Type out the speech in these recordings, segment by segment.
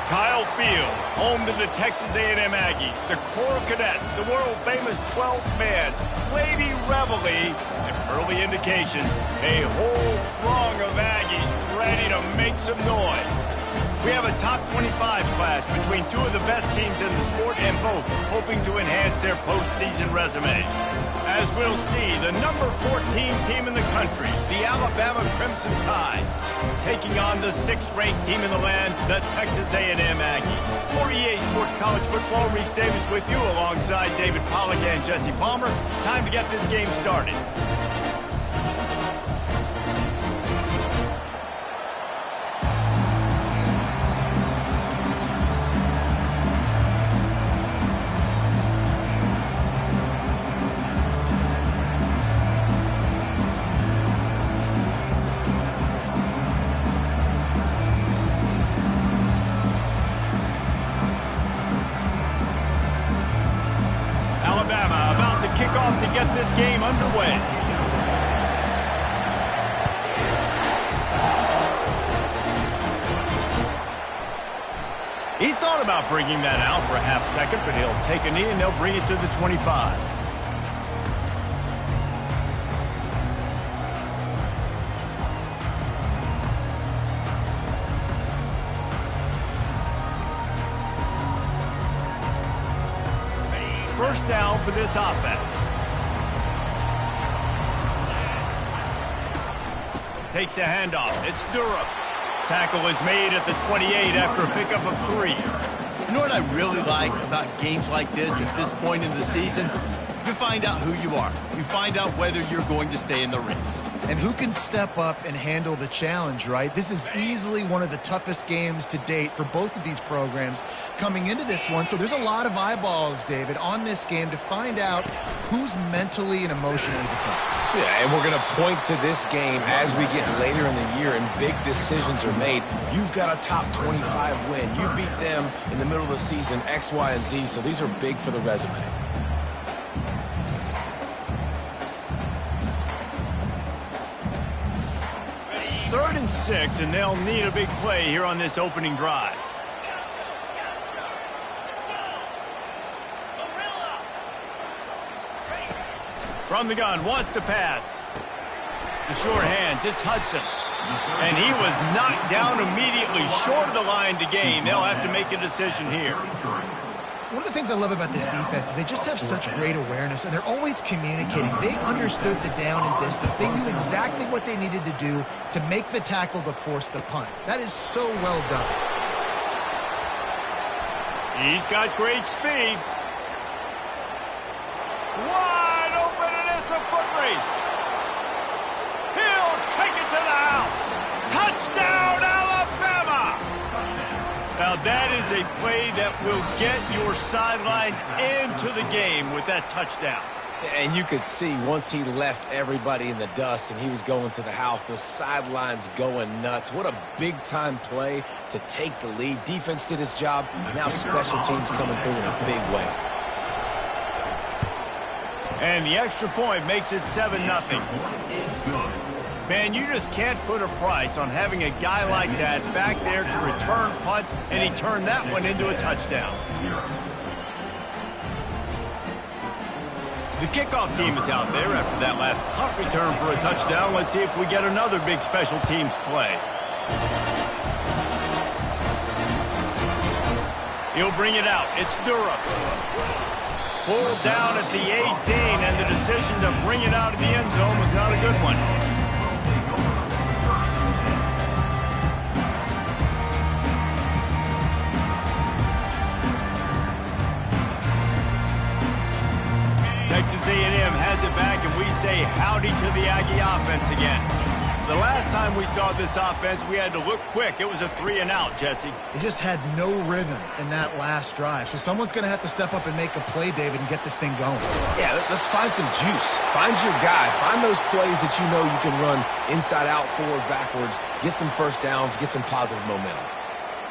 Kyle Field, home to the Texas A&M Aggies, the Coral Cadets, the world-famous 12th man, Lady Reveille, and early indications, a whole throng of Aggies ready to make some noise. We have a top 25 class between two of the best teams in the sport and both hoping to enhance their postseason resume. As we'll see, the number 14 team in the country, the Alabama Crimson Tide, taking on the 6th-ranked team in the land, the Texas A&M Aggies. For EA Sports College Football, Reese Davis with you alongside David Pollack and Jesse Palmer. Time to get this game started. Kickoff to get this game underway. He thought about bringing that out for a half second, but he'll take a knee and they'll bring it to the 25. First down for this offense. Takes the handoff. It's Durham. Tackle is made at the 28 after a pickup of 3. You know what I really like about games like this at this point in the season? You find out who you are. You find out whether you're going to stay in the race. And who can step up and handle the challenge, right? This is easily one of the toughest games to date for both of these programs coming into this one. So there's a lot of eyeballs, David, on this game to find out who's mentally and emotionally the toughest. Yeah, and we're going to point to this game as we get later in the year and big decisions are made. You've got a top 25 win. You beat them in the middle of the season, X, Y, and Z, so these are big for the resume. 3rd and 6, and they'll need a big play here on this opening drive. From the gun, wants to pass. The short hands, it's Hudson. And he was knocked down immediately, short of the line to gain. They'll have to make a decision here. One of the things I love about this defense is they just have such great awareness, and they're always communicating. They understood the down and distance. They knew exactly what they needed to do to make the tackle to force the punt. That is so well done. He's got great speed. Wide open, and it's a foot race. He'll take it to the house. Touchdown, Alabama! Now that is a play that will get your sidelines into the game with that touchdown. And you could see once he left everybody in the dust and he was going to the house, the sidelines going nuts. What a big-time play to take the lead. Defense did his job. Now special teams coming through in a big way. And the extra point makes it 7-0. Man, you just can't put a price on having a guy like that back there to return punts, and he turned that one into a touchdown. The kickoff team is out there after that last punt return for a touchdown. Let's see if we get another big special teams play. He'll bring it out. It's Durham. Pulled down at the 18, and the decision to bring it out of the end zone was not a good one. Texas A&M has it back, and we say howdy to the Aggie offense again. The last time we saw this offense, we had to look quick. It was a 3-and-out, Jesse. They just had no rhythm in that last drive. So someone's going to have to step up and make a play, David, and get this thing going. Yeah, let's find some juice. Find your guy. Find those plays that you know you can run inside out, forward, backwards. Get some first downs. Get some positive momentum.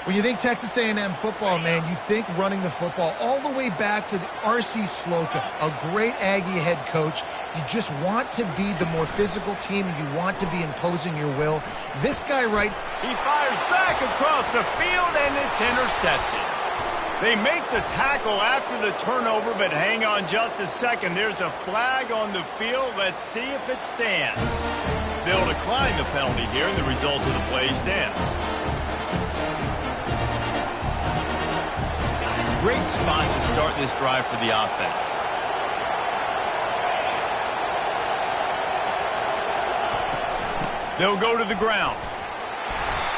When you think Texas A&M football, man, you think running the football all the way back to the R.C. Slocum, a great Aggie head coach. You just want to be the more physical team, and you want to be imposing your will. This guy He fires back across the field, and it's intercepted. They make the tackle after the turnover, but hang on just a second. There's a flag on the field. Let's see if it stands. They'll decline the penalty here, and the result of the play stands. Great spot to start this drive for the offense. They'll go to the ground.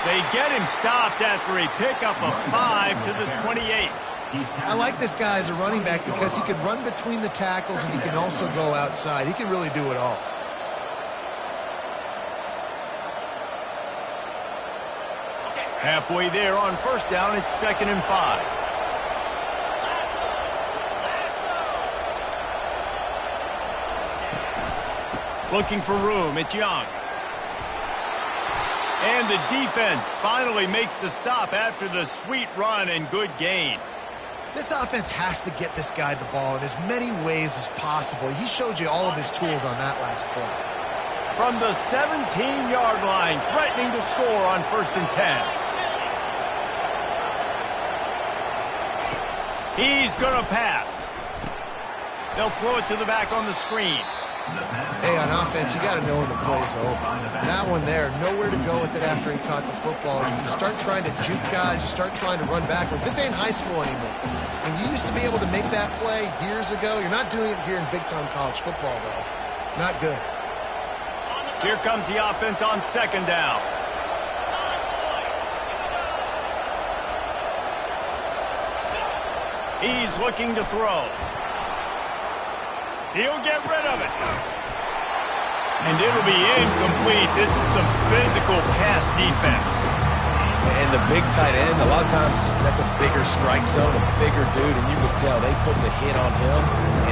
They get him stopped after a pickup of 5 to the 28. I like this guy as a running back because he can run between the tackles and he can also go outside. He can really do it all. Halfway there on first down, it's 2nd and 5. Looking for room, it's Young. And the defense finally makes the stop after the sweet run and good gain. This offense has to get this guy the ball in as many ways as possible. He showed you all of his tools on that last play. From the 17-yard line, threatening to score on 1st and 10. He's going to pass. They'll throw it to the back on the screen. Hey, on offense, you got to know when the play's over. That one there, nowhere to go with it after he caught the football. You start trying to juke guys, you start trying to run backward. This ain't high school anymore. When you used to be able to make that play years ago, you're not doing it here in big-time college football, though. Not good. Here comes the offense on 2nd down. He's looking to throw. He'll get rid of it. And it'll be incomplete. This is some physical pass defense. And the big tight end, a lot of times that's a bigger strike zone, a bigger dude, and you could tell they put the hit on him,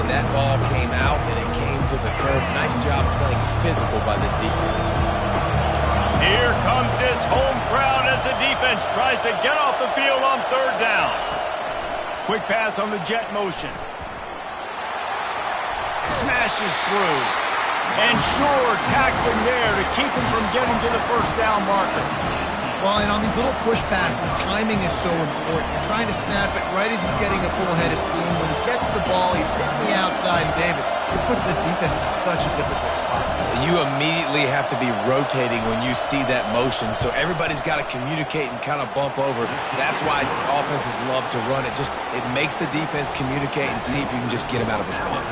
and that ball came out, and it came to the turf. Nice job playing physical by this defense. Here comes this home crowd as the defense tries to get off the field on 3rd down. Quick pass on the jet motion. Smashes through. And sure tackling there to keep him from getting to the 1st down marker. Well, and on these little push passes, timing is so important. You're trying to snap it right as he's getting a full head of steam. When he gets the ball, he's hitting the outside. And David, it puts the defense in such a difficult spot. You immediately have to be rotating when you see that motion, so everybody's got to communicate and kind of bump over. That's why offenses love to run it. It makes the defense communicate and see if you can just get him out of a spot.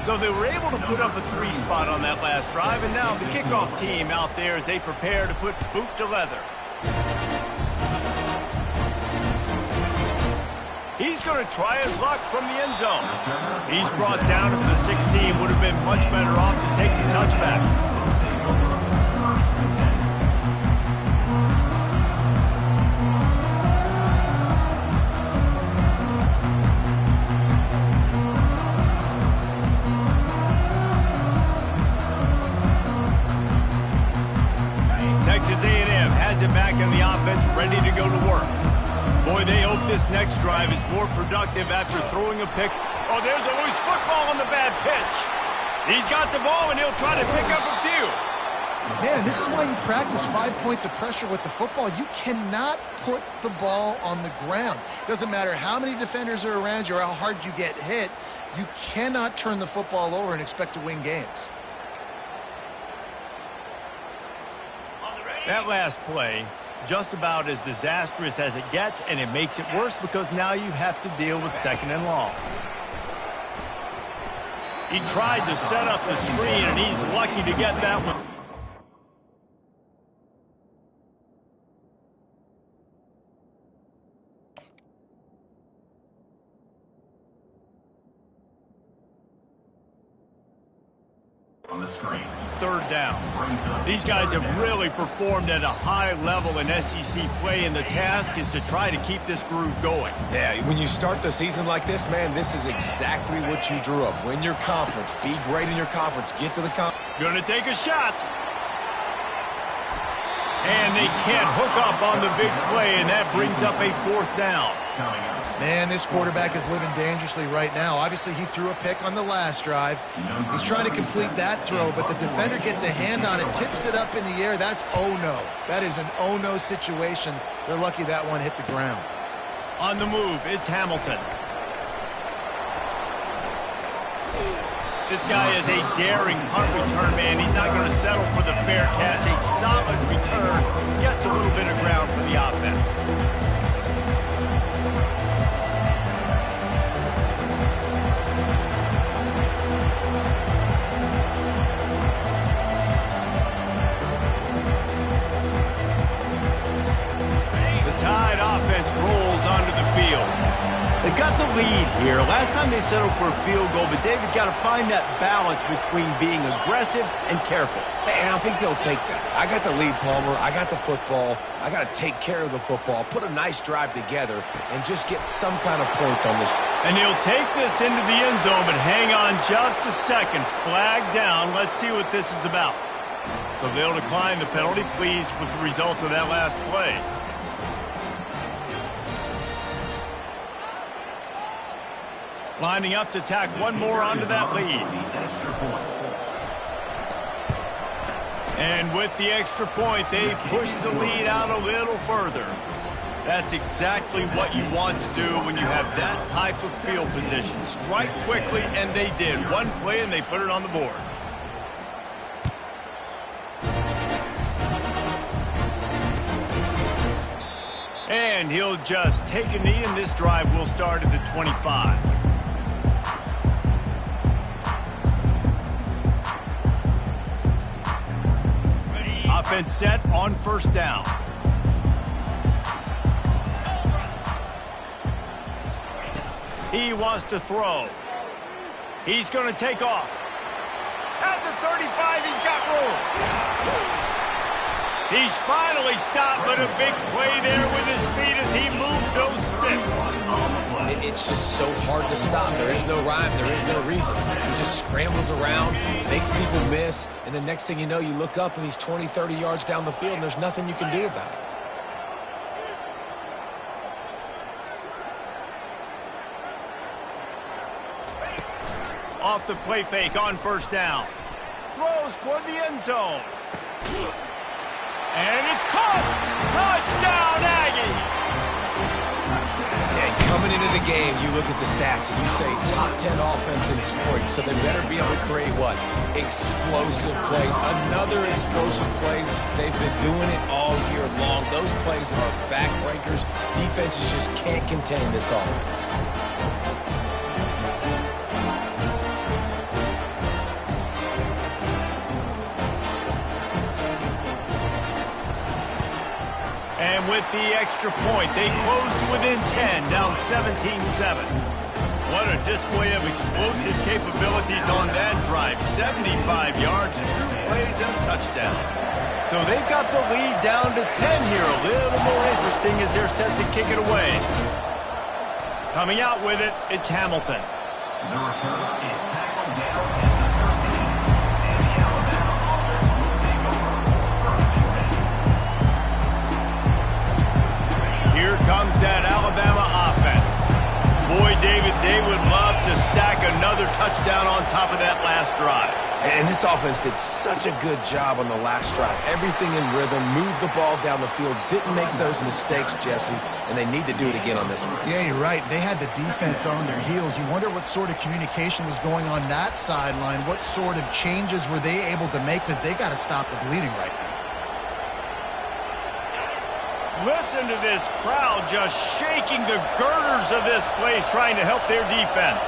So they were able to put up a 3 spot on that last drive, and now the kickoff team out there as they prepare to put boot to leather. He's going to try his luck from the end zone. He's brought down to the 16. Would have been much better off to take the touchback. Texas A&M has it back in the offense, ready to go to work. Boy, they hope this next drive is more productive after throwing a pick. Oh, there's a loose football on the bad pitch. He's got the ball, and he'll try to pick up a few. Man, this is why you practice 5 points of pressure with the football. You cannot put the ball on the ground. Doesn't matter how many defenders are around you or how hard you get hit. You cannot turn the football over and expect to win games. That last play, just about as disastrous as it gets, and it makes it worse because now you have to deal with 2nd and long. He tried to set up the screen, and he's lucky to get that one. On the screen. 3rd down. These guys have really performed at a high level in SEC play, and the task is to try to keep this groove going. Yeah, when you start the season like this, man, this is exactly what you drew up. Win your conference, be great in your conference, get to the conference. Gonna take a shot. And they can't hook up on the big play, and that brings up a 4th down. Man, this quarterback is living dangerously right now. Obviously, he threw a pick on the last drive. He's trying to complete that throw, but the defender gets a hand on it, tips it up in the air. That's oh-no. That is an oh-no situation. They're lucky that one hit the ground. On the move, it's Hamilton. This guy is a daring punt return man. He's not going to settle for the fair catch. A solid return. Gets a little bit of ground for the offense. The Tide offense rolls onto the field. They've got the lead here. Last time they settled for a field goal, but David got to find that balance between being aggressive and careful. And I think they'll take that. I got the lead, Palmer. I got the football. I got to take care of the football, put a nice drive together, and just get some kind of points on this. And he'll take this into the end zone, but hang on just a second. Flag down. Let's see what this is about. So they'll decline the penalty, pleased with the results of that last play. Lining up to tack one more onto that lead. And with the extra point, they push the lead out a little further. That's exactly what you want to do when you have that type of field position. Strike quickly, and they did. One play, and they put it on the board. And he'll just take a knee, and this drive will start at the 25. Offense set on 1st down. He wants to throw. He's going to take off. At the 35, he's got room. He's finally stopped, but a big play there with his speed as he moves those sticks. It's just so hard to stop. There is no rhyme. There is no reason. He just scrambles around, makes people miss, and the next thing you know, you look up and he's 20, 30 yards down the field, and there's nothing you can do about it. Off the play fake on 1st down. Throws toward the end zone. And it's caught. Touchdown, Aggie. And coming into the game, you look at the stats and you say top 10 offense in scoring, so they better be able to create what? Explosive plays. Another explosive plays. They've been doing it all year long. Those plays are backbreakers. Defenses just can't contain this offense. And with the extra point, they close to within 10, down 17-7. What a display of explosive capabilities on that drive. 75 yards, 2 plays, and a touchdown. So they've got the lead down to 10 here. A little more interesting as they're set to kick it away. Coming out with it, it's Hamilton. The return is tackled down at the 13. And the Alabama offense will take over 1st and 10. Here comes that Alabama offense. Boy, David, they would love to stack another touchdown on top of that last drive. And this offense did such a good job on the last drive. Everything in rhythm, moved the ball down the field, didn't make those mistakes, Jesse, and they need to do it again on this one. Yeah, you're right. They had the defense on their heels. You wonder what sort of communication was going on that sideline. What sort of changes were they able to make, because they got to stop the bleeding right now. Listen to this crowd just shaking the girders of this place, trying to help their defense.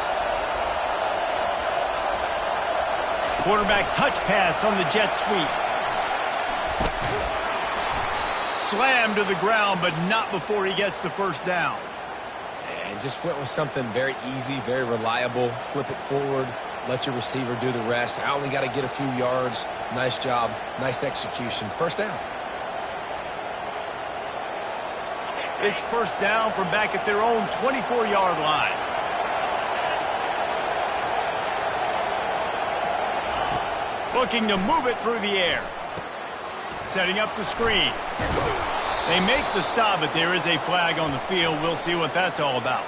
Quarterback touch pass on the jet sweep. Slam to the ground, but not before he gets the 1st down. And just went with something very easy, very reliable. Flip it forward. Let your receiver do the rest. I only got to get a few yards. Nice job. Nice execution. First down. It's first down from back at their own 24-yard line. Looking to move it through the air. Setting up the screen. They make the stop, but there is a flag on the field. We'll see what that's all about.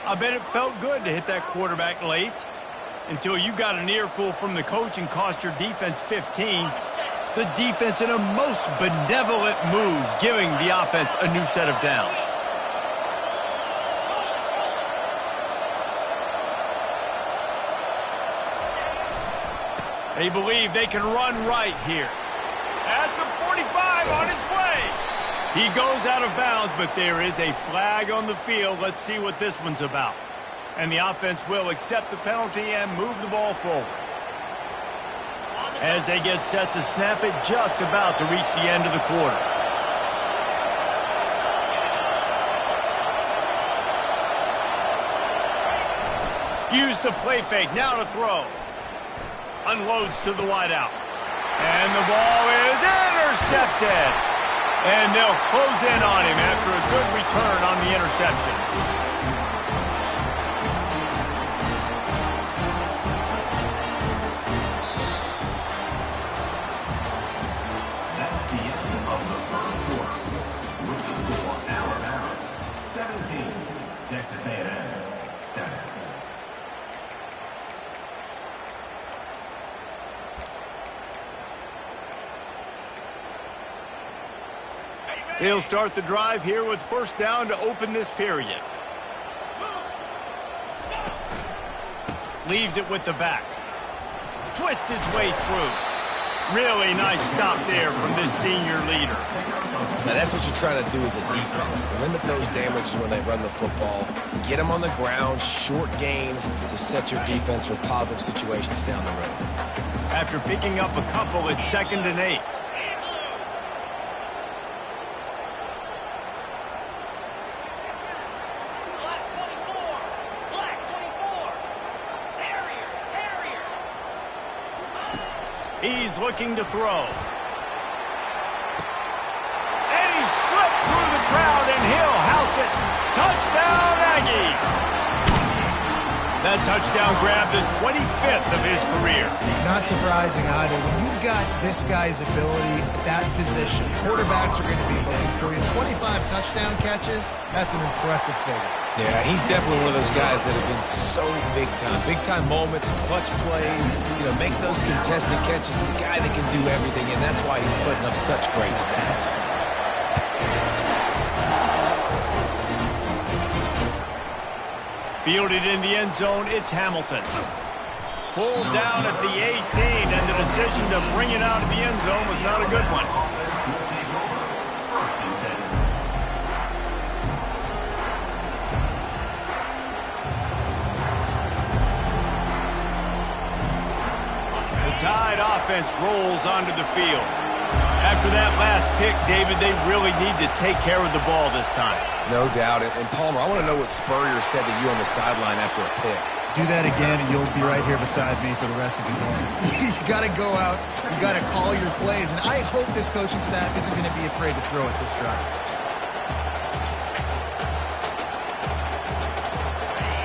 I bet it felt good to hit that quarterback late until you got an earful from the coach and cost your defense 15. The defense in a most benevolent move, giving the offense a new set of downs. They believe they can run right here. At the 45, on its way. He goes out of bounds, but there is a flag on the field. Let's see what this one's about. And the offense will accept the penalty and move the ball forward. As they get set to snap it, just about to reach the end of the quarter. Use the play fake, now to throw. Unloads to the wideout. And the ball is intercepted. And they'll close in on him after a good return on the interception. That's the end of the first quarter. With the score, Alabama 17, Texas A&M 7. They'll start the drive here with first down to open this period. Leaves it with the back. Twist his way through. Really nice stop there from this senior leader. Now that's what you're trying to do as a defense. Limit those damages when they run the football. Get them on the ground, short gains to set your defense for positive situations down the road. After picking up a couple, it's 2nd and 8. He's looking to throw. And he slipped through the crowd, and he'll house it. Touchdown, Aggies! That touchdown grabbed the 25th of his career. Not surprising either. When you've got this guy's ability at that position, quarterbacks are going to be looking for you. 25 touchdown catches, that's an impressive figure. Yeah, he's definitely one of those guys that have been so big time. Big time moments, clutch plays, makes those contested catches. He's a guy that can do everything, and that's why he's putting up such great stats. Fielded in the end zone, it's Hamilton. Pulled down at the 18, and the decision to bring it out of the end zone was not a good one. The Tide offense rolls onto the field. After that last pick, David, they really need to take care of the ball this time. No doubt. And Palmer, I want to know what Spurrier said to you on the sideline after a pick. Do that again, and you'll be right here beside me for the rest of the game. You got to go out. You got to call your plays, and I hope this coaching staff isn't going to be afraid to throw at this drive.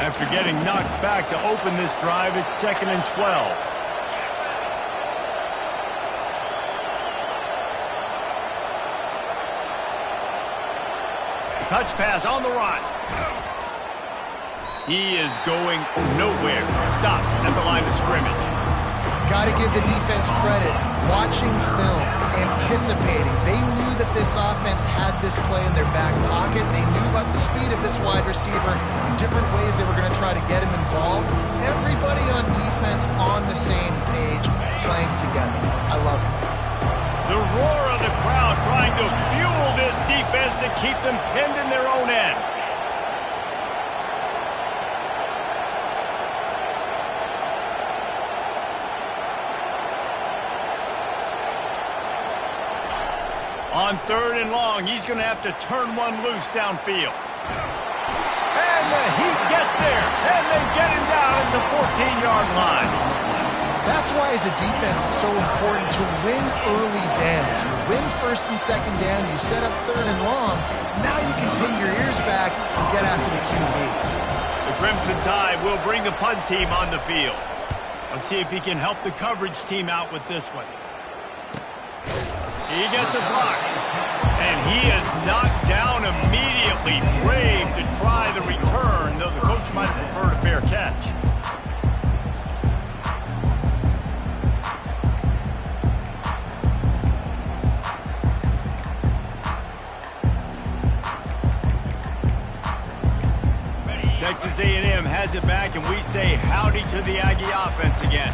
After getting knocked back to open this drive, it's 2nd and 12. Touch pass on the run. He is going nowhere. Stop at the line of scrimmage. Got to give the defense credit. Watching film, anticipating. They knew that this offense had this play in their back pocket. They knew about the speed of this wide receiver, different ways they were going to try to get him involved. Everybody on defense on the same page, playing together. I love it. The roar of the crowd trying to fuel this defense to keep them pinned in their own end. On 3rd and long, he's going to have to turn one loose downfield. And the Heat gets there, and they get him down at the 14-yard line. That's why as a defense it's so important to win early downs. You win first and second down, you set up third and long, now you can pin your ears back and get after the QB. The Crimson Tide will bring the punt team on the field. Let's see if he can help the coverage team out with this one. He gets a block. And he is knocked down immediately. Brave to try the return, though the coach might have preferred a fair catch. Texas A&M has it back, and we say howdy to the Aggie offense again.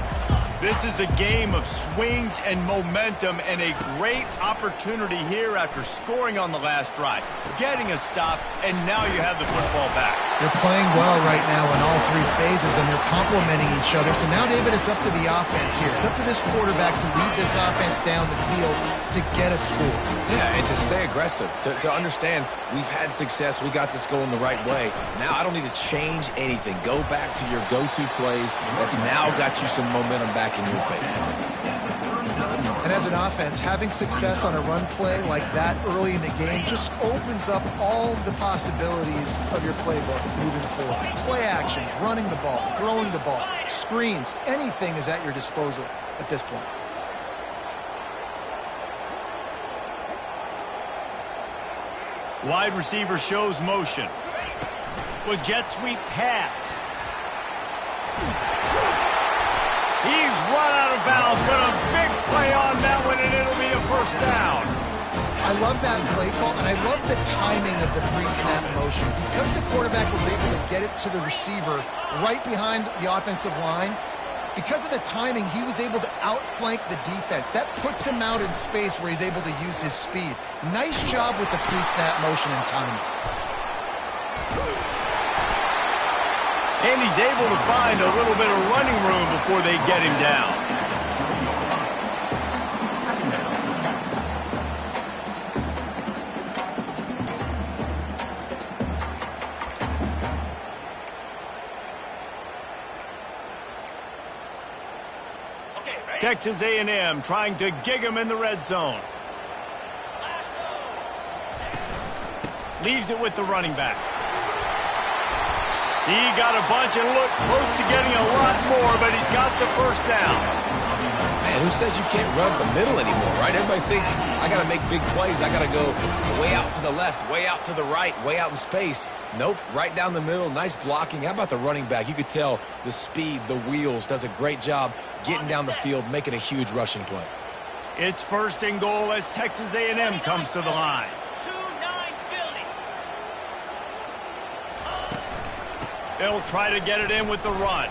This is a game of swings and momentum and a great opportunity here after scoring on the last drive, getting a stop, and now you have the football back. They're playing well right now in all three phases, and they're complementing each other. So now, David, it's up to the offense here. It's up to this quarterback to lead this offense down the field to get a score. Yeah, and to stay aggressive, to understand we've had success, we got this going the right way. Now I don't need to change anything. Go back to your go-to plays. That's now got you some momentum back in your favor. And as an offense, having success on a run play like that early in the game just opens up all the possibilities of your playbook moving forward. Play action, running the ball, throwing the ball, screens, anything is at your disposal at this point. Wide receiver shows motion. With jet sweep pass. He's run out of bounds, but a big play on that one, and it'll be a first down. I love that play call, and I love the timing of the pre-snap motion. Because the quarterback was able to get it to the receiver right behind the offensive line, because of the timing, he was able to outflank the defense. That puts him out in space where he's able to use his speed. Nice job with the pre-snap motion and timing. And he's able to find a little bit of running room before they get him down. Texas A&M trying to gig him in the red zone. Leaves it with the running back. He got a bunch and looked close to getting a lot more, but he's got the first down. Man, who says you can't run the middle anymore, right? Everybody thinks I got to make big plays. I got to go way out to the left, way out to the right, way out in space. Nope, right down the middle. Nice blocking. How about the running back? You could tell the speed, the wheels, does a great job getting down the field, making a huge rushing play. It's first and goal as Texas A&M comes to the line. They'll try to get it in with the run.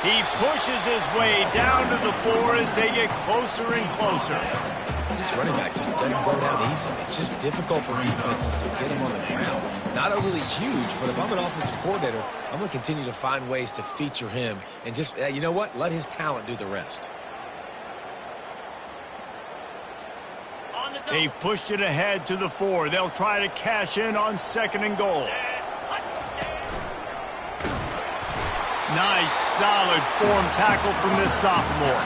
He pushes his way down to the 4 as they get closer and closer. This running back just doesn't go down easy. It's just difficult for defenses to get him on the ground. Not overly huge, but if I'm an offensive coordinator, I'm going to continue to find ways to feature him and just, you know what, let his talent do the rest. They've pushed it ahead to the 4. They'll try to cash in on second and goal. Nice, solid form tackle from this sophomore.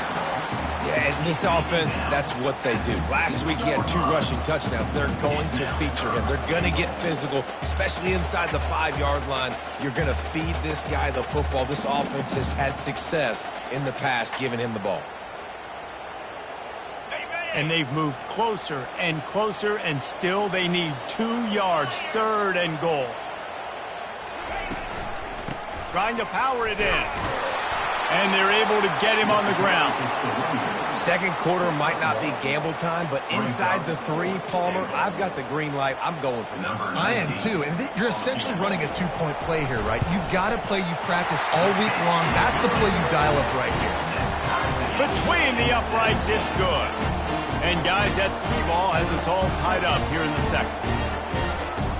Yeah, in this offense, that's what they do. Last week, he had 2 rushing touchdowns. They're going to feature him. They're going to get physical, especially inside the 5-yard line. You're going to feed this guy the football. This offense has had success in the past giving him the ball. And they've moved closer and closer, and still they need 2 yards, third and goal. Trying to power it in. And they're able to get him on the ground. Second quarter might not be gamble time, but inside the 3, Palmer, I've got the green light. I'm going for this. I am too. And you're essentially running a 2-point play here, right? You've got a play you practice all week long. That's the play you dial up right here. Between the uprights, it's good. And guys, that 3 ball has us all tied up here in the second.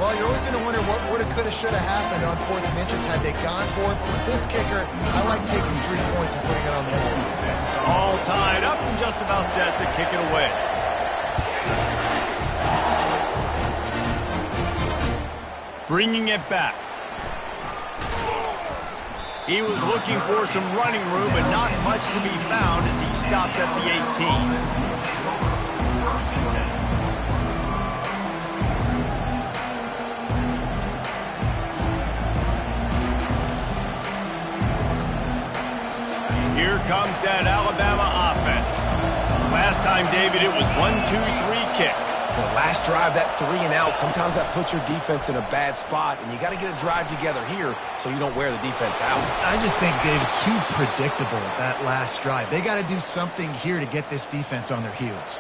Well, you're always going to wonder what woulda, coulda, shoulda happened on 4th and inches had they gone for it. But with this kicker, I like taking 3 points and putting it on the board. All tied up and just about set to kick it away. Bringing it back. He was looking for some running room, but not much to be found as he stopped at the 18. Here comes that Alabama offense. Last time, David, it was 1-2-3 kick. The last drive, that 3 and out, sometimes that puts your defense in a bad spot, and you got to get a drive together here so you don't wear the defense out. I just think, David, too predictable, that last drive. They got to do something here to get this defense on their heels.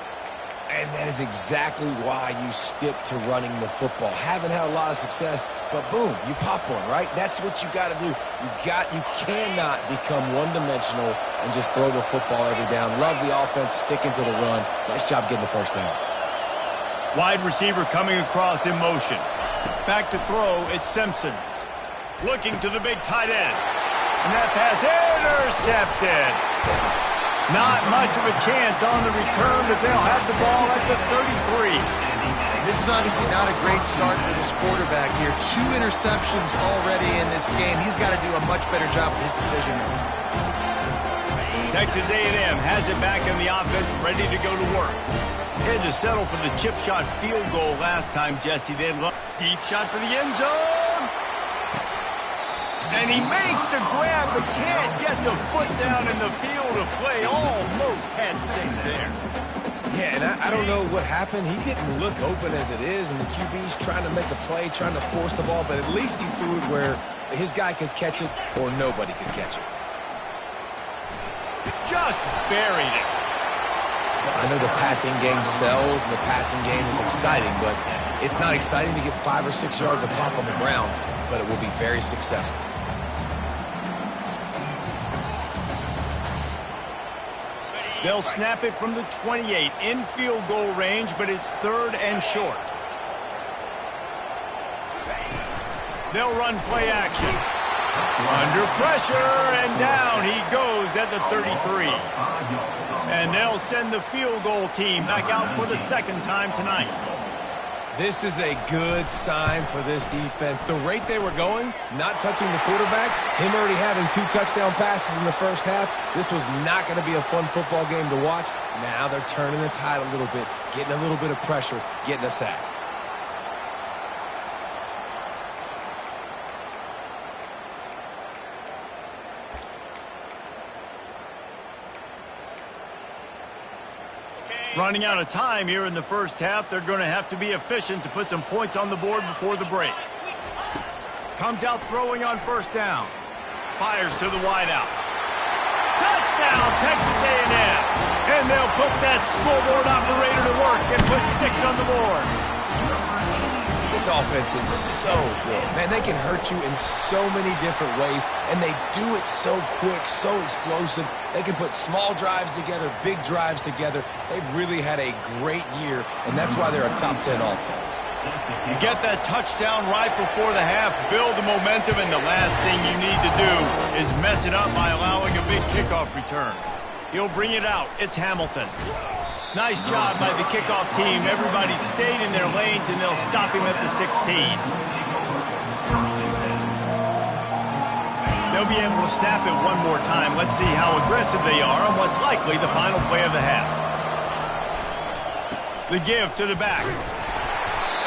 And that is exactly why you stick to running the football. Haven't had a lot of success, but boom, you pop one, right? That's what you got to do. You cannot become one-dimensional and just throw the football every down. Love the offense, sticking to the run. Nice job getting the first down. Wide receiver coming across in motion. Back to throw, it's Simpson. Looking to the big tight end. And that pass intercepted. Not much of a chance on the return, but they'll have the ball at the 33. This is obviously not a great start for this quarterback here. 2 interceptions already in this game. He's got to do a much better job with his decision making. Texas A&M has it back in the offense, ready to go to work. Had to settle for the chip shot field goal last time, Jesse. Then deep shot for the end zone. And he makes the grab, but can't get the foot down in the field of play. Almost had 6 there. Yeah, and I don't know what happened. He didn't look open as it is, and the QB's trying to make a play, trying to force the ball, but at least he threw it where his guy could catch it or nobody could catch it. Just buried it. I know the passing game sells, and the passing game is exciting, but it's not exciting to get 5 or 6 yards of pop on the ground, but it will be very successful. They'll snap it from the 28 in field goal range, but it's 3rd and short. They'll run play action. Under pressure, and down he goes at the 33. And they'll send the field goal team back out for the 2nd time tonight. This is a good sign for this defense. The rate they were going, not touching the quarterback, him already having 2 touchdown passes in the first half, this was not going to be a fun football game to watch. Now they're turning the tide a little bit, getting a little bit of pressure, getting a sack. Running out of time here in the first half. They're going to have to be efficient to put some points on the board before the break. Comes out throwing on 1st down. Fires to the wideout. Touchdown, Texas A&M. And they'll put that scoreboard operator to work and put 6 on the board. This offense is so good. Man, they can hurt you in so many different ways, and they do it so quick, so explosive. They can put small drives together, big drives together. They've really had a great year, and that's why they're a top 10 offense. You get that touchdown right before the half, build the momentum, and the last thing you need to do is mess it up by allowing a big kickoff return. He'll bring it out. It's Hamilton. Nice job by the kickoff team. Everybody stayed in their lanes, and they'll stop him at the 16. They'll be able to snap it one more time. Let's see how aggressive they are on what's likely the final play of the half. The give to the back.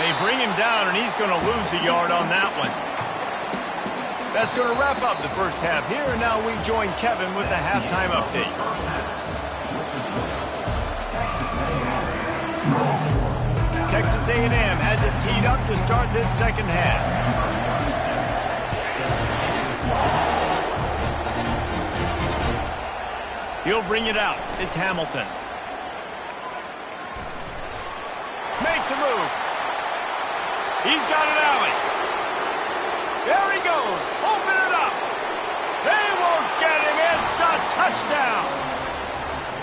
They bring him down, and he's going to lose a yard on that one. That's going to wrap up the first half here, and now we join Kevin with the halftime update. Texas A&M has it teed up to start this second half. He'll bring it out. It's Hamilton. Makes a move. He's got an alley. There he goes. Open it up. They won't get him. It's a touchdown.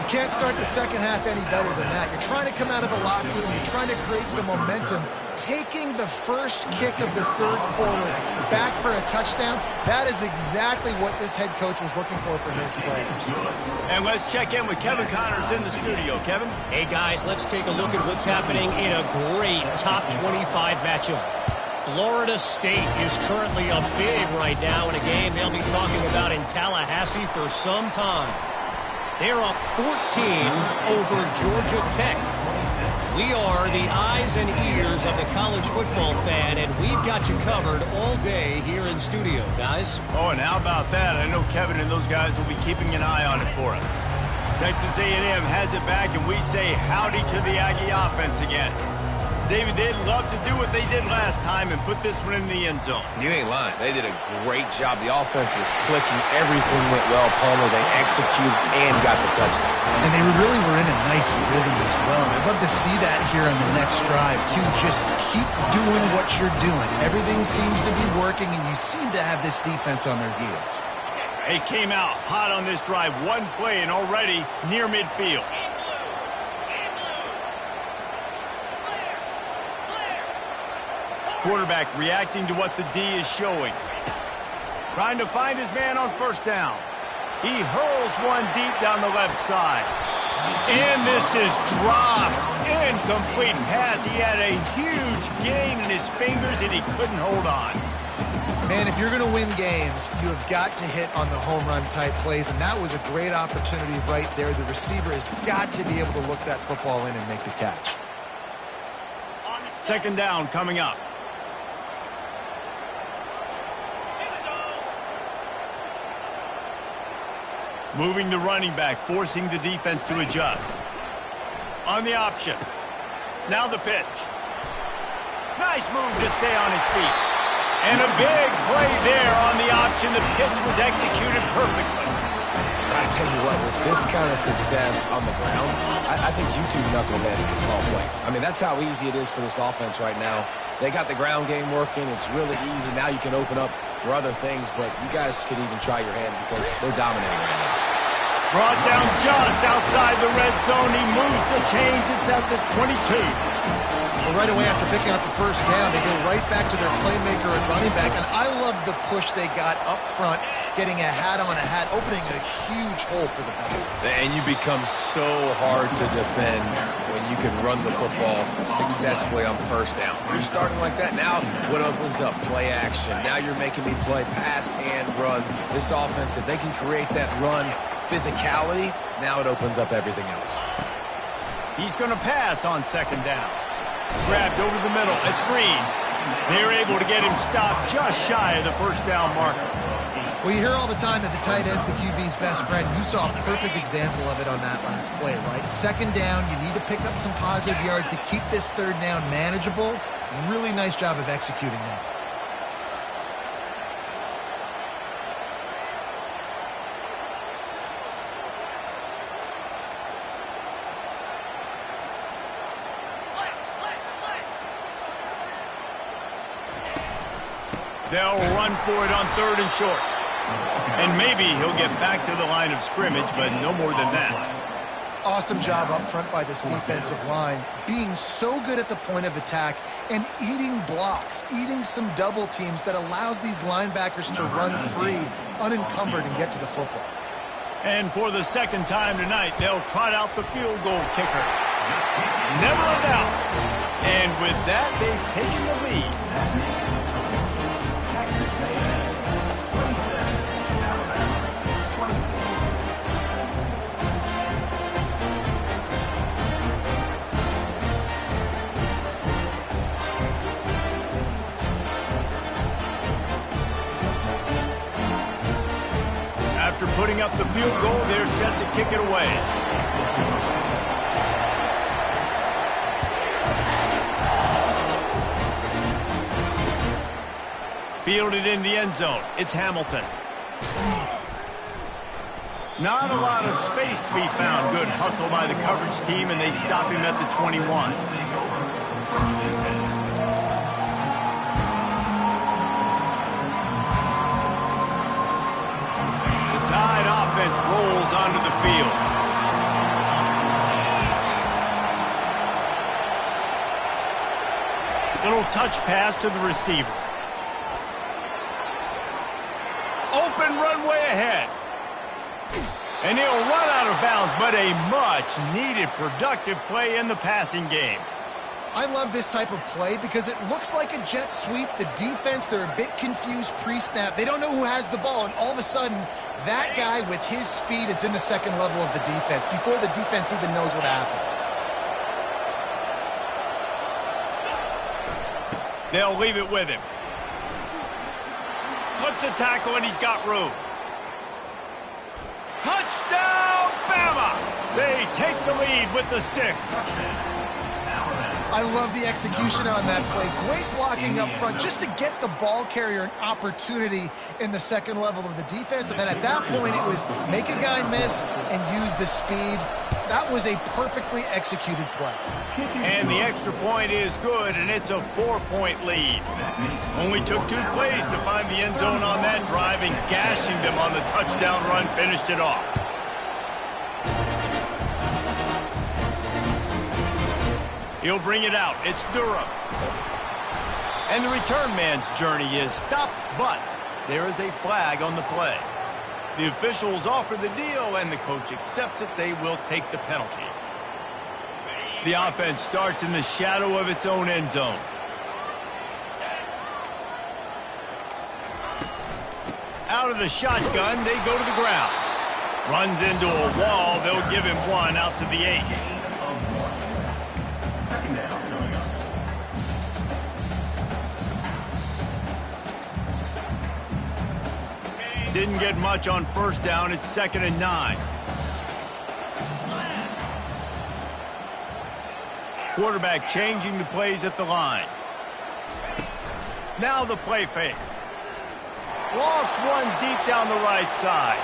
You can't start the second half any better than that. You're trying to come out of the locker room. You're trying to create some momentum. Taking the first kick of the 3rd quarter back for a touchdown, that is exactly what this head coach was looking for his players. And let's check in with Kevin Connors in the studio. Kevin? Hey, guys, let's take a look at what's happening in a great top 25 matchup. Florida State is currently up big right now in a game they'll be talking about in Tallahassee for some time. They're up 14 over Georgia Tech. We are the eyes and ears of the college football fan, and we've got you covered all day here in studio, guys. Oh, and how about that? I know Kevin and those guys will be keeping an eye on it for us. Texas A&M has it back, and we say howdy to the Aggie offense again. David, they'd love to do what they did last time and put this one in the end zone. You ain't lying. They did a great job. The offense was clicking. Everything went well, Palmer. They executed and got the touchdown. And they really were in a nice rhythm as well. I'd love to see that here on the next drive, too. Just keep doing what you're doing. Everything seems to be working, and you seem to have this defense on their heels. They came out hot on this drive. One play and already near midfield. Quarterback reacting to what the D is showing. Trying to find his man on first down. He hurls one deep down the left side. And this is dropped. Incomplete pass. He had a huge gain in his fingers and he couldn't hold on. Man, if you're going to win games, you have got to hit on the home run type plays, and that was a great opportunity right there. The receiver has got to be able to look that football in and make the catch. Second down coming up. Moving the running back, forcing the defense to adjust. On the option. Now the pitch. Nice move to stay on his feet. And a big play there on the option. The pitch was executed perfectly. I tell you what, with this kind of success on the ground, I think you two knuckleheads can call plays. I mean, that's how easy it is for this offense right now. They got the ground game working. It's really easy. Now you can open up for other things, but you guys could even try your hand because they're dominating right now. Brought down just outside the red zone. He moves the chains. It's at the 22. Well, right away after picking up the first down, they go right back to their playmaker at running back, and I love the push they got up front, getting a hat on a hat, opening a huge hole for the back. And you become so hard to defend when you can run the football successfully on first down. You're starting like that. Now what opens up? Play action. Now you're making me play pass and run. This offense, if they can create that run physicality, now it opens up everything else. He's going to pass on second down. Grabbed over the middle. It's Green. They're able to get him stopped just shy of the first down marker. Well, you hear all the time that the tight end's the QB's best friend. You saw a perfect example of it on that last play, right? Second down, you need to pick up some positive yards to keep this third down manageable. Really nice job of executing that. They'll run for it on third and short. And maybe he'll get back to the line of scrimmage, but no more than that. Awesome job up front by this defensive line, being so good at the point of attack and eating blocks, eating some double teams that allows these linebackers to run free, unencumbered, and get to the football. And for the second time tonight, they'll trot out the field goal kicker. Never a doubt. And with that, they've taken the lead. After putting up the field goal, they're set to kick it away. Fielded in the end zone. It's Hamilton. Not a lot of space to be found. Good hustle by the coverage team, and they stop him at the 21. Tide offense rolls onto the field. Little touch pass to the receiver. Open runway ahead. And he'll run out of bounds, but a much-needed productive play in the passing game. I love this type of play because it looks like a jet sweep. The defense, they're a bit confused pre-snap. They don't know who has the ball, and all of a sudden, that guy with his speed is in the second level of the defense before the defense even knows what happened. They'll leave it with him. Slips a tackle, and he's got room. Touchdown, Bama! They take the lead with the 6. I love the execution on that play. Great blocking up front just to get the ball carrier an opportunity in the second level of the defense. And then at that point, it was make a guy miss and use the speed. That was a perfectly executed play. And the extra point is good, and it's a 4-point lead. Only took 2 plays to find the end zone on that drive, and gashing them on the touchdown run finished it off. He'll bring it out. It's Durham. And the return man's journey is stopped, but there is a flag on the play. The officials offer the deal, and the coach accepts it. They will take the penalty. The offense starts in the shadow of its own end zone. Out of the shotgun, they go to the ground. Runs into a wall. They'll give him 1 out to the 8. Didn't get much on first down. It's 2nd and 9. Quarterback changing the plays at the line. Now the play fake. Lost 1 deep down the right side.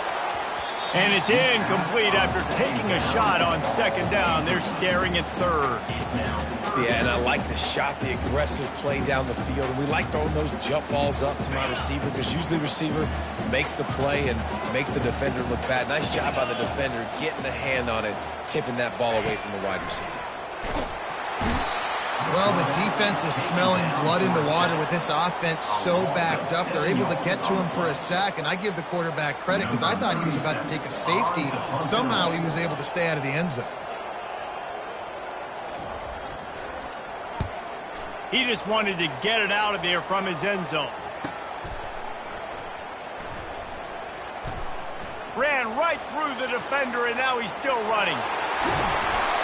And it's incomplete after taking a shot on 2nd down. They're staring at 3rd. Yeah, and I like the shot, the aggressive play down the field. And we like throwing those jump balls up to my receiver because usually the receiver makes the play and makes the defender look bad. Nice job by the defender getting a hand on it, tipping that ball away from the wide receiver. Well, the defense is smelling blood in the water with this offense so backed up. They're able to get to him for a sack, and I give the quarterback credit because I thought he was about to take a safety. Somehow he was able to stay out of the end zone. He just wanted to get it out of there from his end zone. Ran right through the defender, and now he's still running.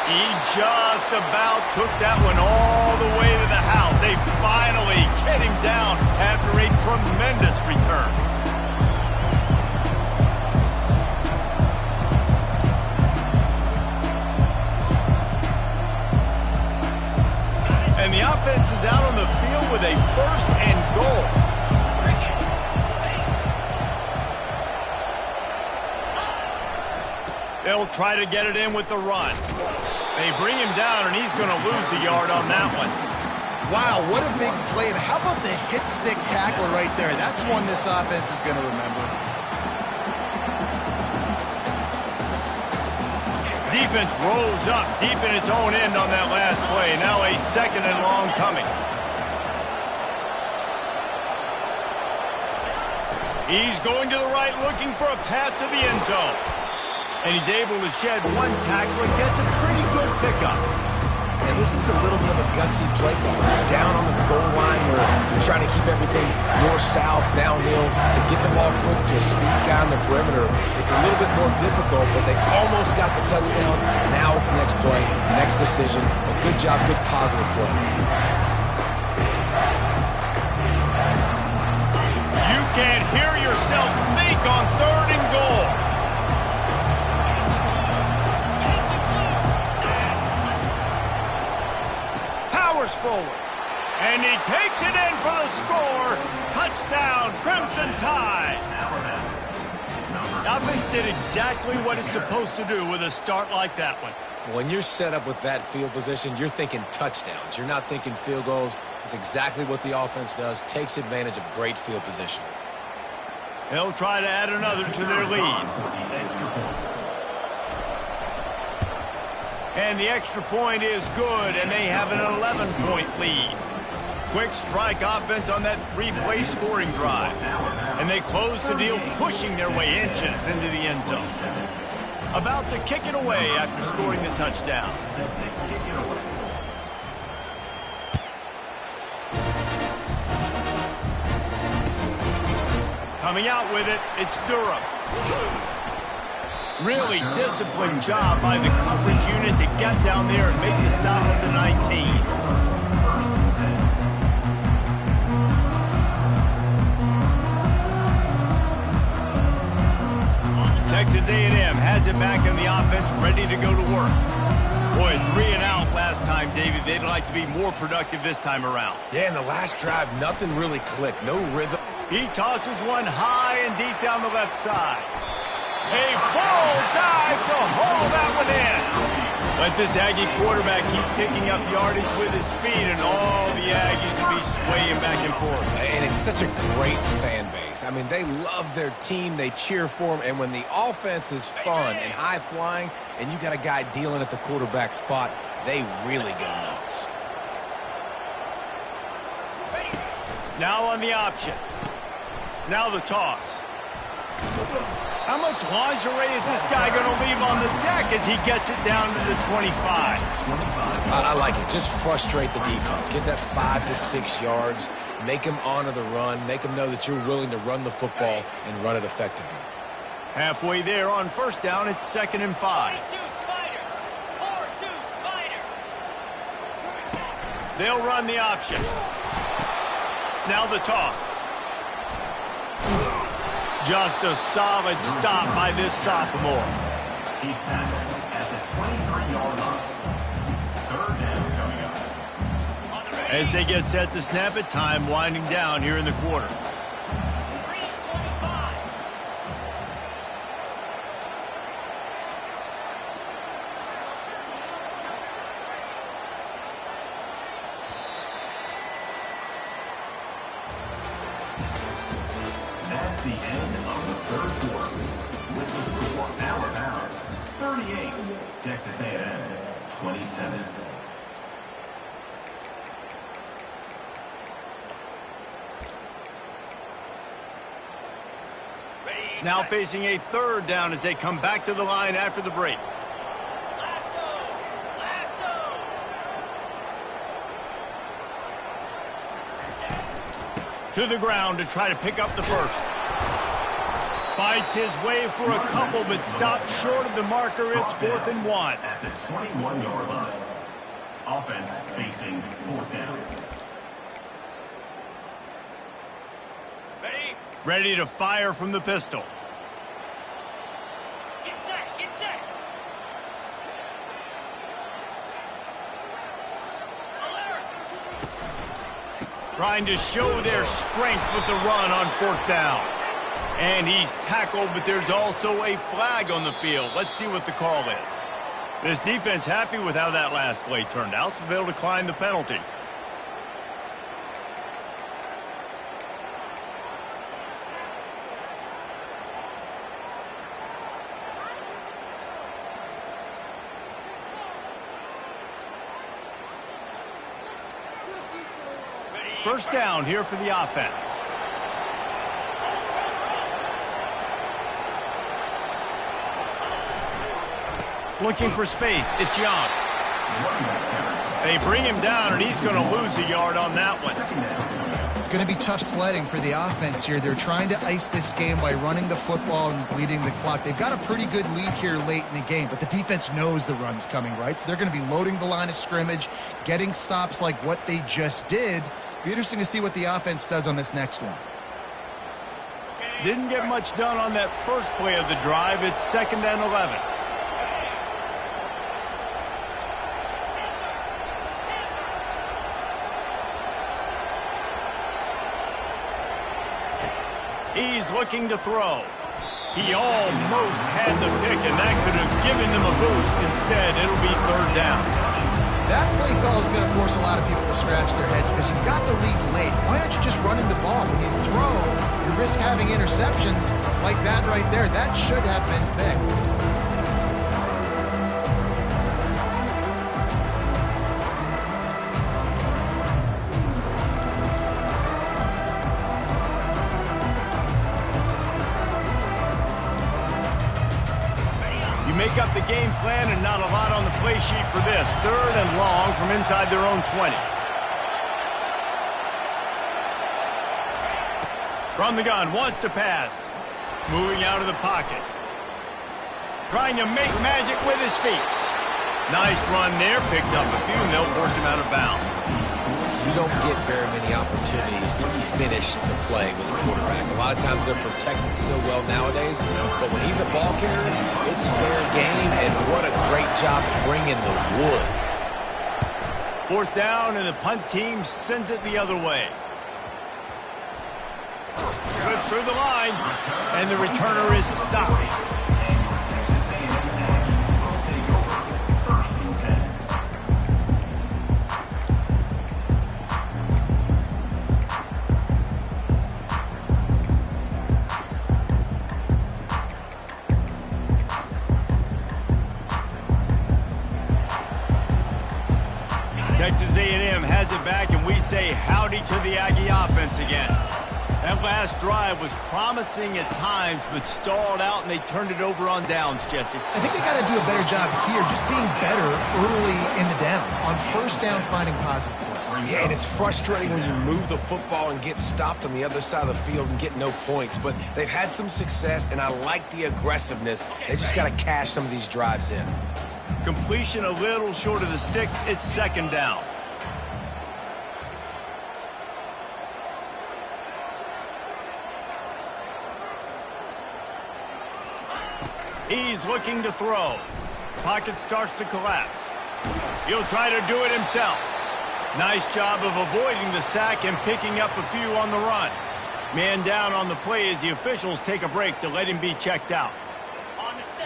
He just about took that one all the way to the house. They finally get him down after a tremendous return. And the offense is out on the field with a 1st and goal. They'll try to get it in with the run. They bring him down, and he's going to lose a yard on that one. Wow, what a big play. And how about the hit stick tackle right there? That's one this offense is going to remember. Defense rolls up deep in its own end on that last play. Now a 2nd and long coming. He's going to the right, looking for a path to the end zone. And he's able to shed 1 tackle and gets a pretty good pickup. And this is a little bit of a gutsy play call. You're down on the goal line where you're trying to keep everything north-south, downhill, to get the ball quick to a speed down the perimeter. It's a little bit more difficult, but they almost got the touchdown. Now it's the next play, next decision. A good job, good positive play. You can't hear yourself think on 3rd and goal. Forward, and he takes it in for the score. Touchdown, Crimson Tide. The offense did exactly what it's supposed to do with a start like that one. When you're set up with that field position, you're thinking touchdowns. You're not thinking field goals. It's exactly what the offense does. Takes advantage of great field position. They'll try to add another to their lead. And the extra point is good, and they have an 11-point lead. Quick strike offense on that 3-play scoring drive. And they close the deal, pushing their way inches into the end zone. About to kick it away after scoring the touchdown. Coming out with it, it's Durham. Really disciplined job by the coverage unit to get down there and make the stop at the 19. Texas A&M has it back in the offense, ready to go to work. Boy, 3 and out last time, David. They'd like to be more productive this time around. Yeah, in the last drive, nothing really clicked. No rhythm. He tosses one high and deep down the left side. A full dive to haul that one in. Let this Aggie quarterback keep picking up yardage with his feet, and all the Aggies will be swaying back and forth. And it's such a great fan base. I mean, they love their team. They cheer for them. And when the offense is fun and high-flying, and you got a guy dealing at the quarterback spot, they really go nuts. Now on the option. Now the toss. How much lingerie is this guy going to leave on the deck as he gets it down to the 25? I like it. Just frustrate the defense. Get that 5 to 6 yards. Make them honor the run. Make them know that you're willing to run the football and run it effectively. Halfway there on first down, it's 2nd and 5. They'll run the option. Now the toss. Just a solid stop by this sophomore. He's tackled at the 23-yard line. 3rd down coming up. As they get set to snap it, time winding down here in the quarter. That's the end of the 3rd quarter. With the score, Alabama 38, Texas A&M 27. Now facing a 3rd down as they come back to the line after the break. To the ground to try to pick up the first. Fights his way for a couple, but stops short of the marker. It's 4th and 1. At the 21-yard line. Offense facing 4th down. Ready to fire from the pistol. Get set, get set. Trying to show their strength with the run on 4th down. And he's tackled, but there's also a flag on the field. Let's see what the call is. This defense happy with how that last play turned out, so they'll decline the penalty. First down here for the offense. Looking for space. It's Young. They bring him down, and he's going to lose a yard on that one. It's going to be tough sledding for the offense here. They're trying to ice this game by running the football and bleeding the clock. They've got a pretty good lead here late in the game, but the defense knows the run's coming, right? So they're going to be loading the line of scrimmage, getting stops like what they just did. Be interesting to see what the offense does on this next one. Didn't get much done on that first play of the drive. It's 2nd and 11. He's looking to throw. He almost had the pick, and that could have given them a boost. Instead, it'll be 3rd down. That play call is going to force a lot of people to scratch their heads because you've got the lead late. Why aren't you just running the ball? When you throw, you risk having interceptions like that right there. That should have been picked. Make up the game plan and not a lot on the play sheet for this. 3rd and long from inside their own 20. From the gun, wants to pass. Moving out of the pocket. Trying to make magic with his feet. Nice run there. Picks up a few, and they'll force him out of bounds. You don't get very many opportunities to finish the play with a quarterback. A lot of times they're protected so well nowadays, but when he's a ball carrier, it's fair game, and what a great job at bringing the wood. 4th down, and the punt team sends it the other way. Slips through the line, and the returner is stopped. Texas A&M has it back, and we say howdy to the Aggie offense again. That last drive was promising at times, but stalled out, and they turned it over on downs, Jesse. I think they got to do a better job here, just being better early in the downs. On 1st down, finding positive points. Yeah, and it's frustrating when you move the football and get stopped on the other side of the field and get no points. But they've had some success, and I like the aggressiveness. They just got to cash some of these drives in. Completion a little short of the sticks. It's 2nd down. He's looking to throw. Pocket starts to collapse. He'll try to do it himself. Nice job of avoiding the sack and picking up a few on the run. Man down on the play as the officials take a break to let him be checked out.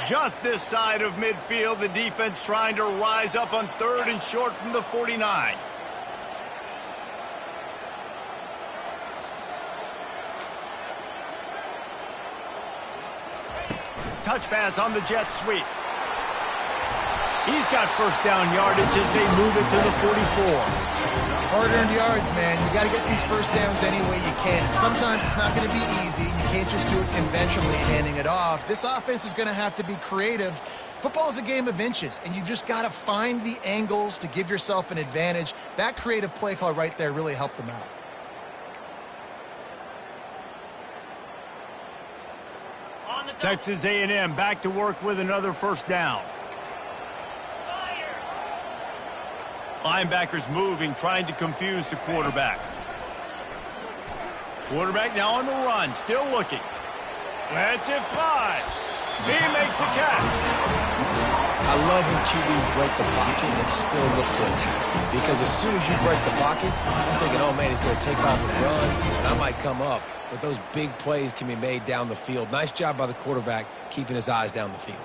Just this side of midfield, the defense trying to rise up on 3rd and short from the 49. Touch pass on the jet sweep. He's got 1st down yardage as they move it to the 44. Hard-earned yards, man. You got to get these 1st downs any way you can. Sometimes it's not going to be easy. You can't just do it conventionally, handing it off. This offense is going to have to be creative. Football is a game of inches, and you just got to find the angles to give yourself an advantage. That creative play call right there really helped them out. Texas A&M back to work with another 1st down. Linebackers moving, trying to confuse the quarterback. Quarterback now on the run, still looking. Lets it fly. He makes the catch. I love when QBs break the pocket and still look to attack. Because as soon as you break the pocket, I'm thinking, oh man, he's going to take off and run, and I might come up. But those big plays can be made down the field. Nice job by the quarterback keeping his eyes down the field.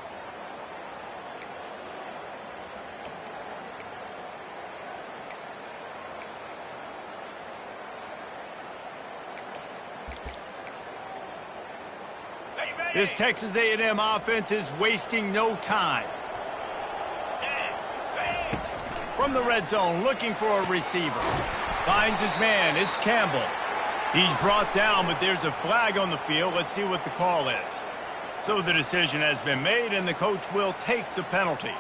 This Texas A&M offense is wasting no time. From the red zone, looking for a receiver. Finds his man. It's Campbell. He's brought down, but there's a flag on the field. Let's see what the call is. So the decision has been made, and the coach will take the penalty.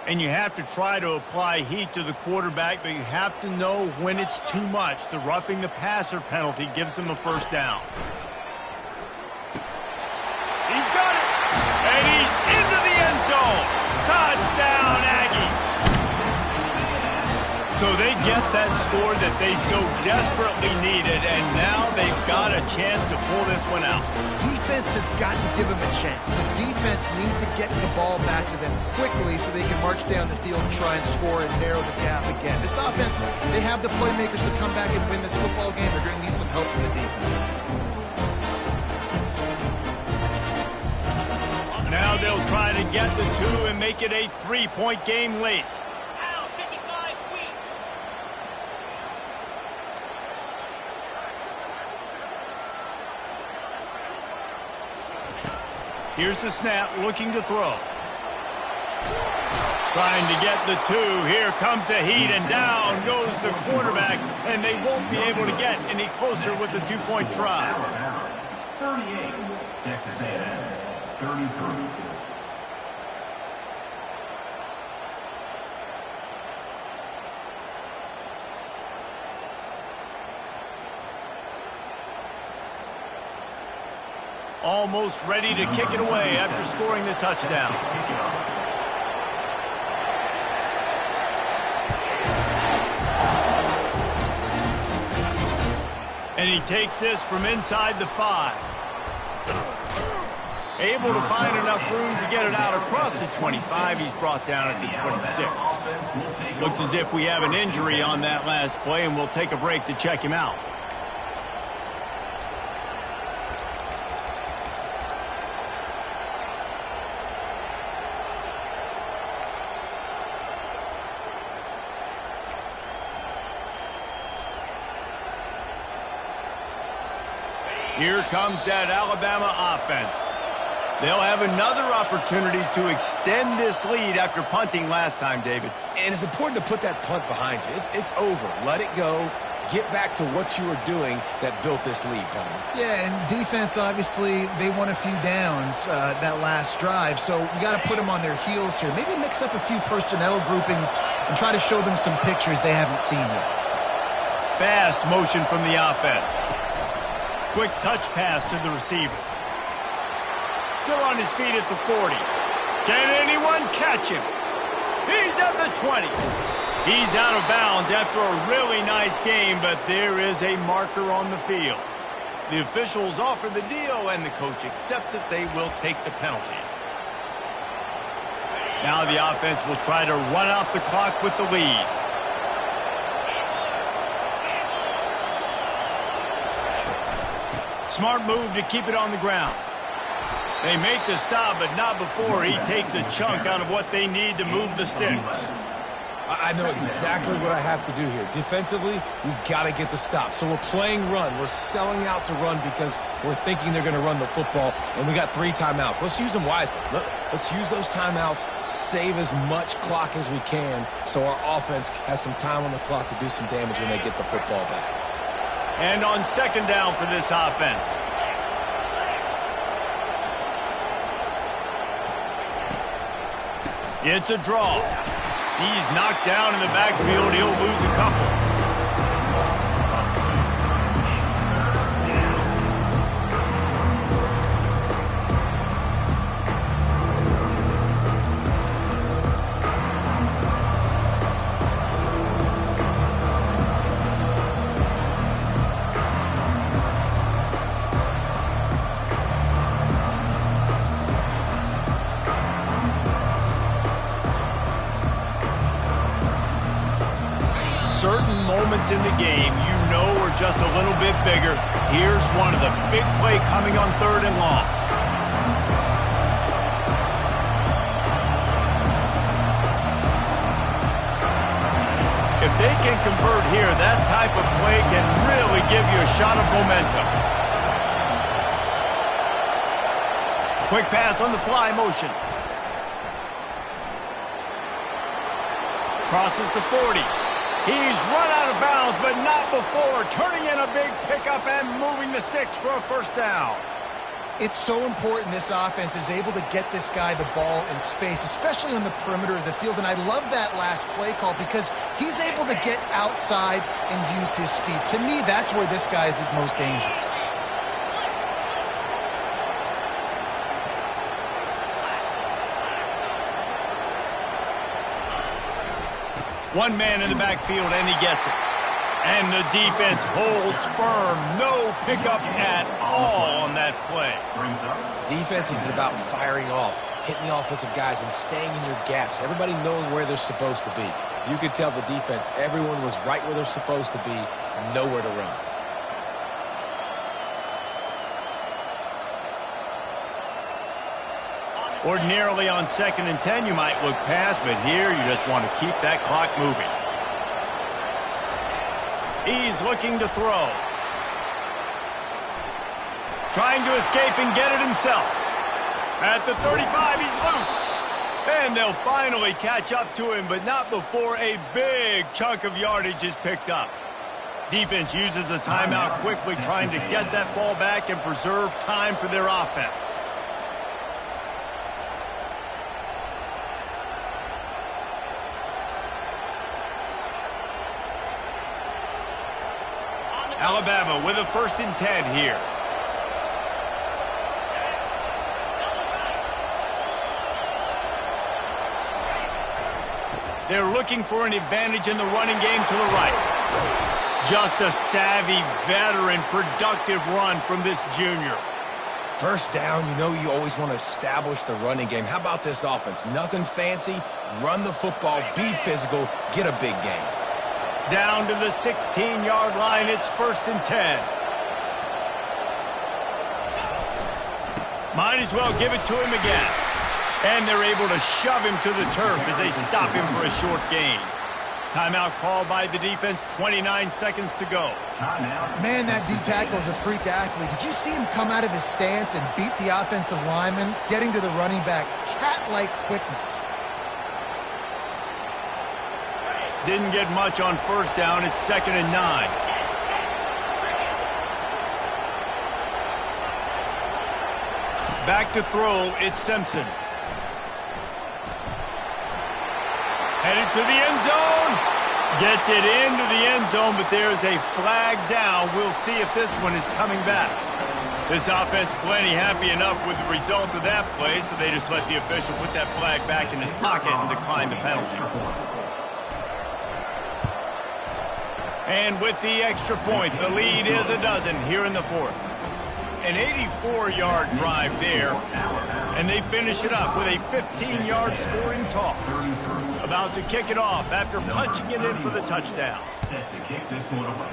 And you have to try to apply heat to the quarterback, but you have to know when it's too much. The roughing the passer penalty gives him a 1st down. He's got it, and he's into the end zone. Touchdown, Aggie. So they get that score that they so desperately needed, and now they've got a chance to pull this one out. Defense has got to give them a chance. The defense needs to get the ball back to them quickly so they can march down the field and try and score and narrow the gap again. This offense, they have the playmakers to come back and win this football game. They're going to need some help from the defense. Now they'll try to get the 2 and make it a 3-point game late. Here's the snap, looking to throw. Trying to get the 2. Here comes the heat, and down goes the quarterback, and they won't be able to get any closer with the 2-point try. 38, Texas A&M, 33. Almost ready to kick it away after scoring the touchdown. And he takes this from inside the 5. Able to find enough room to get it out across the 25. He's brought down at the 26. Looks as if we have an injury on that last play, and we'll take a break to check him out. Here comes that Alabama offense. They'll have another opportunity to extend this lead after punting last time, David. And it's important to put that punt behind you. It's over. Let it go. Get back to what you were doing that built this lead, Palmer. Yeah, and defense, obviously, they won a few downs that last drive, so we got to put them on their heels here. Maybe mix up a few personnel groupings and try to show them some pictures they haven't seen yet. Fast motion from the offense. Quick touch pass to the receiver. Still on his feet at the 40. Can anyone catch him? He's at the 20. He's out of bounds after a really nice game, but there is a marker on the field. The officials offer the deal, and the coach accepts it. They will take the penalty. Now the offense will try to run out the clock with the lead. Smart move to keep it on the ground. They make the stop, but not before he takes a chunk out of what they need to move the sticks. I know exactly what I have to do here. Defensively, we've got to get the stop. So we're playing run. We're selling out to run because we're thinking they're going to run the football, and we got 3 timeouts. Let's use them wisely. Let's use those timeouts, save as much clock as we can so our offense has some time on the clock to do some damage when they get the football back. And on second down for this offense. It's a draw. He's knocked down in the backfield. He'll lose a couple. Certain moments in the game you know are just a little bit bigger. Here's one of the big play coming on 3rd and long. If they can convert here, that type of play can really give you a shot of momentum. Quick pass on the fly motion. Crosses to 40. He's run out of bounds, but not before turning in a big pickup and moving the sticks for a first down. It's so important this offense is able to get this guy the ball in space, especially on the perimeter of the field. And I love that last play call because he's able to get outside and use his speed. To me, that's where this guy is his most dangerous. One man in the backfield, and he gets it. And the defense holds firm. No pickup at all on that play. Defense is about firing off, hitting the offensive guys, and staying in your gaps. Everybody knowing where they're supposed to be. You could tell the defense, everyone was right where they're supposed to be, nowhere to run. Ordinarily on 2nd and 10, you might look past, but here you just want to keep that clock moving. He's looking to throw. Trying to escape and get it himself. At the 35, he's loose. And they'll finally catch up to him, but not before a big chunk of yardage is picked up. Defense uses a timeout quickly, trying to get that ball back and preserve time for their offense. Alabama with a 1st and 10 here. They're looking for an advantage in the running game to the right. Just a savvy, veteran, productive run from this junior. First down, you know you always want to establish the running game. How about this offense? Nothing fancy. Run the football, be physical, get a big gain. Down to the 16-yard line, it's 1st and 10. Might as well give it to him again. And they're able to shove him to the turf as they stop him for a short gain. Timeout called by the defense, 29 seconds to go. Man, that D-tackle is a freak athlete. Did you see him come out of his stance and beat the offensive lineman, getting to the running back? Cat-like quickness. Didn't get much on 1st down. It's 2nd and 9. Back to throw, it's Simpson. Headed to the end zone. Gets it into the end zone, but there's a flag down. We'll see if this one is coming back. This offense plenty happy enough with the result of that play, so they just let the official put that flag back in his pocket and decline the penalty. And with the extra point, the lead is a dozen here in the 4th. An 84-yard drive there, and they finish it up with a 15-yard scoring toss. About to kick it off after punching it in for the touchdown. Set to kick this one away.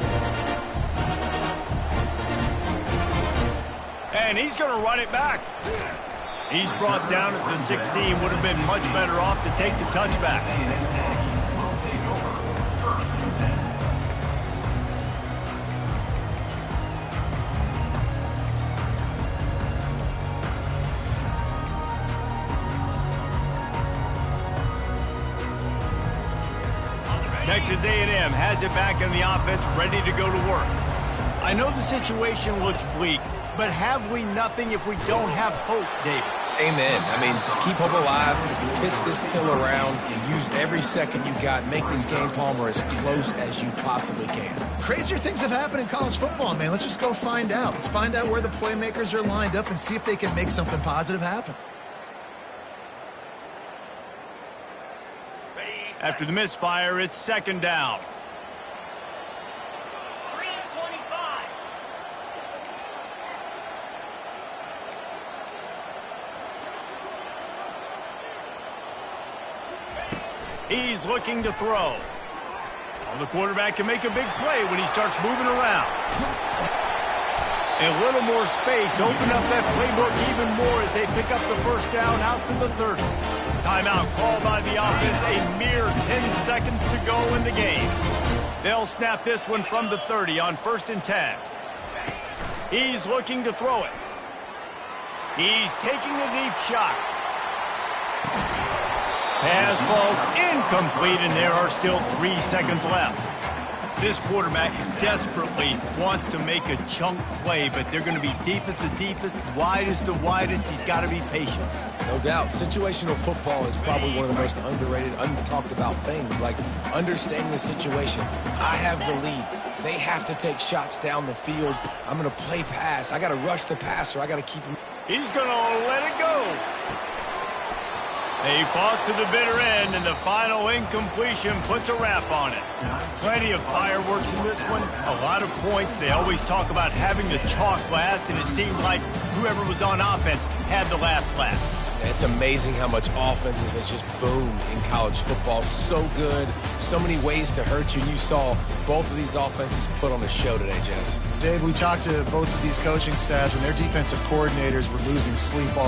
And he's going to run it back. He's brought down at the 16. Would have been much better off to take the touchback. Texas A&M has it back in the offense, ready to go to work. I know the situation looks bleak, but have we nothing if we don't have hope, David? Amen. I mean, just keep hope alive, pitch this pill around, and use every second you got. Make this game, Palmer, as close as you possibly can. Crazier things have happened in college football, man. Let's just go find out. Let's find out where the playmakers are lined up and see if they can make something positive happen. After the misfire, it's 2nd down. 3 and 25. He's looking to throw. Well, the quarterback can make a big play when he starts moving around. A little more space, open up that playbook even more as they pick up the 1st down out to the 30. Timeout called by the offense, a mere 10 seconds to go in the game. They'll snap this one from the 30 on 1st and 10. He's looking to throw it. He's taking a deep shot. Pass falls incomplete, and there are still 3 seconds left. This quarterback desperately wants to make a chunk play, but they're going to be deepest the deepest, widest the widest. He's got to be patient. No doubt. Situational football is probably one of the most underrated, untalked about things, like understanding the situation. I have the lead. They have to take shots down the field. I'm going to play pass. I got to rush the passer. I got to keep him. He's going to let it go. They fought to the bitter end, and the final incompletion puts a wrap on it. Plenty of fireworks in this one, a lot of points. They always talk about having the chalk last, and it seemed like whoever was on offense had the last laugh. It's amazing how much offenses has just boomed in college football. So good. So many ways to hurt you. You saw both of these offenses put on a show today, Jess. Dave, we talked to both of these coaching staffs, and their defensive coordinators were losing sleep all